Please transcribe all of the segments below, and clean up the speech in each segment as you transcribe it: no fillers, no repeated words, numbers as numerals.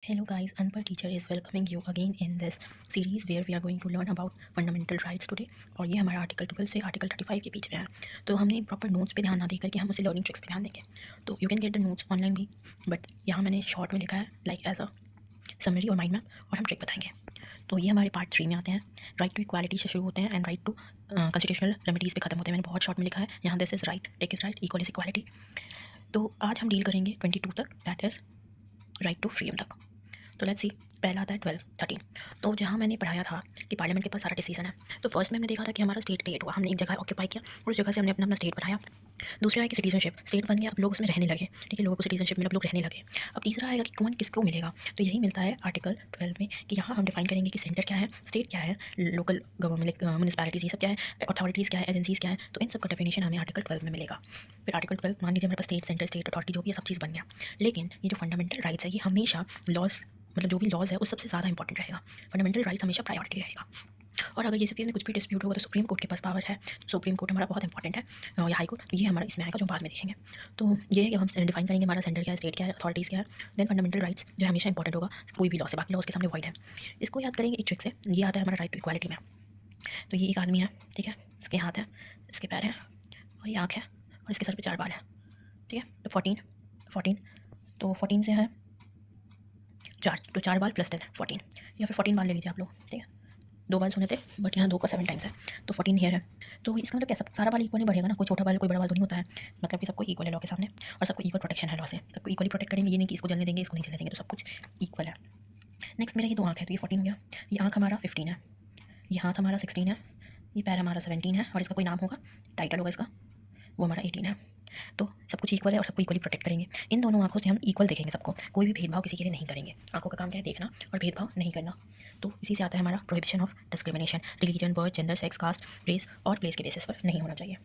Hello guys, Anpar teacher is welcoming you again in this series where we are going to learn about fundamental rights today। और ये हमारा article 12 से article 35 के बीच में है, तो हमने प्रॉपर नोट्स पे ध्यान ना देकर के हम उसे लर्निंग ट्रिक्स पे ध्यान देंगे। तो you can get the notes online भी, बट यहाँ मैंने शॉर्ट में लिखा है लाइक एज अ समरी और माइंड मैप, और हम ट्रिक बताएंगे। तो ये हमारे पार्ट 3 में आते हैं। राइट टू इक्वालिटी से शुरू होते हैं and right to constitutional remedies पे खत्म होते हैं। मैंने बहुत शॉर्ट में लिखा है यहाँ, this is right, take is right, equal is equality. तो आज हम डील करेंगे 22 तक, that is right to freedom तक। तो लेट्स सी, पहला आता है 12, 13। तो जहाँ मैंने पढ़ाया था कि पार्लियामेंट के पास सारा डिसीजन है, तो फर्स्ट में हमने देखा था कि हमारा स्टेट क्रिएट हुआ, हमने एक जगह ऑक्यूपाई किया और उस जगह से हमने अपना अपना स्टेट बनाया। दूसरा है कि सिटीजनशिप, स्टेट बन गया, अब लोग उसमें रहने लगे, ठीक है, लोगों को सिटीजनशिप मिला, अब लोग रहने लगे। अब तीसरा आएगा कि कौन किसको मिलेगा, तो यही मिलता है आर्टिकल 12 में कि यहाँ हम डिफाइन करेंगे कि सेंटर क्या है, स्टेट क्या है, लोकल गवर्नमेंट म्यूनिसपैलिटीज़ ये सब क्या है, अथॉरिटीज़ क्या है, एजेंसीज़ क्या है। तो इन सब का डेफिनेशन हमें आर्टिकल 12 में मिलेगा। फिर आर्टिकल 12 मान लीजिए हमारे पास स्टेट, सेंटर, स्टेट अथॉरिटी जो भी ये सब चीज़ बन गया, लेकिन ये जो फंडामेंटल राइट्स है ये हमेशा लॉज, मतलब जो भी लॉज है उस सबसे ज़्यादा इंपॉर्टेंट रहेगा। फंडामेंटल राइट्स हमेशा प्रायोरिटी रहेगा। और अगर ये सब में कुछ भी डिस्प्यूट होगा तो सुप्रीम कोर्ट के पास पावर है, तो सुप्रीम कोर्ट हमारा बहुत इंपॉर्टेंट है, या हाई कोर्ट, तो ये हमारा इसमें आएगा जो बाद में देखेंगे। तो ये है कि हम डिफाइन करेंगे हमारा सेंटर क्या है, स्टेट क्या है, अथॉरिटीज़ क्या है। देन फंडामेंटल राइट्स जो हमेशा इंपॉर्टेंट होगा कोई भी लॉ से, बाकी लॉज के सामने वाइड है। इसको याद करेंगे एक ट्रिक से। ये आता है हमारा राइट टू इक्वालिटी में। तो ये एक आदमी है, ठीक है, इसके हाथ हैं, इसके पैर हैं, और ये आँख है, और इसके सर पर 4 बाल है, ठीक है। तो 14 तो 14 से है 4, तो 4 बाल प्लस 10 14, या फिर 14 बाल ले लीजिए आप लोग, ठीक है। 2 बाल सोने थे, बट यहाँ 2 का 7 टाइम्स है, तो 14 हेयर है। तो इसका मतलब क्या, सब सारा बाल इक्वली बढ़ेगा ना, कोई छोटा बाल कोई बड़ा बाल तो नहीं होता है। मतलब कि सबको इक्वल है लॉ के सामने, और सबको इक्वल प्रोटेक्शन है लॉ से, सबको इक्वली प्रोटेक्ट करेंगे। ये नहीं कि इसको जलने देंगे, इसको नहीं जलने देंगे, तो सब कुछ इक्वल है। नेक्स्ट मेरा ये 2 आँख है, तो ये 14 हो गया। ये आँख हमारा 15 है, ये हाथ हमारा 16 है, ये पैर हमारा 17 है, और इसका कोई नाम होगा, टाइटल होगा इसका, वो हमारा 18 है। तो सब कुछ इक्वल है और सबको इक्वली प्रोटेक्ट करेंगे। इन दोनों आँखों से हम इक्वल देखेंगे सबको, कोई भी भेदभाव किसी के लिए नहीं करेंगे। आँखों का काम क्या है, देखना और भेदभाव नहीं करना। तो इसी से आता है हमारा prohibition of discrimination, religion, birth, gender, sex, caste, race और प्लेस के बेसिस पर नहीं होना चाहिए।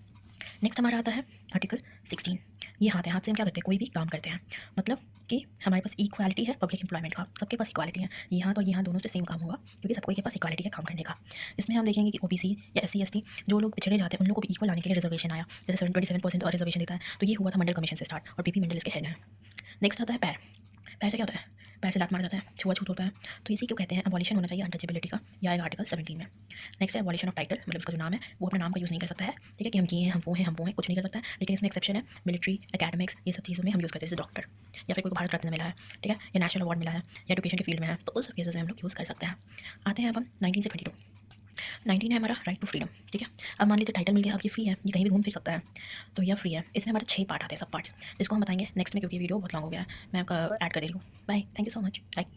नेक्स्ट हमारा आता है आर्टिकल 16। ये हाथ है, हाथ से हम क्या करते हैं, कोई भी काम करते हैं, मतलब कि हमारे पास इक्वालिटी है पब्लिक एम्प्लॉयमेंट का, सबके पास इक्वालिटी है। ये हाथ और ये हाथ दोनों से सेम काम होगा, क्योंकि सबको के पास इक्वालिटी है काम करने का। इसमें हम देखेंगे कि ओबीसी या एससी एसटी जो लोग पिछड़े जाते हैं उन लोगों को भी इक्वल आने के लिए रिजर्वेशन आया, जैसे 27% और रिजर्वेशन देता है। तो ये हुआ था मंडल कमीशन से स्टार्ट, और पीपी मंडल इसके हेड है। नेक्स्ट आता है पैर। पैर से क्या होता है, पैर से लात मारा जाता है, छुआछूत होता है, तो इसी को कहते हैं अबॉलिशन होना चाहिए अनटचेबिलिटी का, यह आएगा आर्टिकल 17 में। नेक्स्ट है अबॉलिशन ऑफ टाइटल, मतलब उसका जो नाम है वो अपने नाम का यूज़ नहीं कर सकता है, ठीक है, कि हम ये हैं, हम वो हैं, हम वो हैं, कुछ नहीं कर सकता है। लेकिन इसमें एक्सेप्शन है, मिलिट्री, एकेडमिक्स, ये सब चीज़ों में हम यूज़ करते हैं, जैसे डॉक्टर, या फिर कोई को भारत रत्न मिला है, ठीक है, या नेशनल अवार्ड मिला है, या एजुकेशन के फील्ड में है, तो उस सब केसेस में हम लोग यूज़ कर सकते हैं। आते हैं अब हम 19 से 22। 19 है हमारा राइट टू फ्रीडम, ठीक है। अब मान लीजिए टाइटल मिल गया, अब ये फ्री है, ये कहीं भी घूम फिर सकता है, तो यह फ्री है। इसमें हमारे 6 पार्ट आते हैं, सब पार्ट्स, जिसको हम बताएंगे नेक्स्ट में, क्योंकि वीडियो बहुत लॉन्ग हो गया है, मैं आपका ऐड कर दे रही हूँ। Bye, thank you so much, like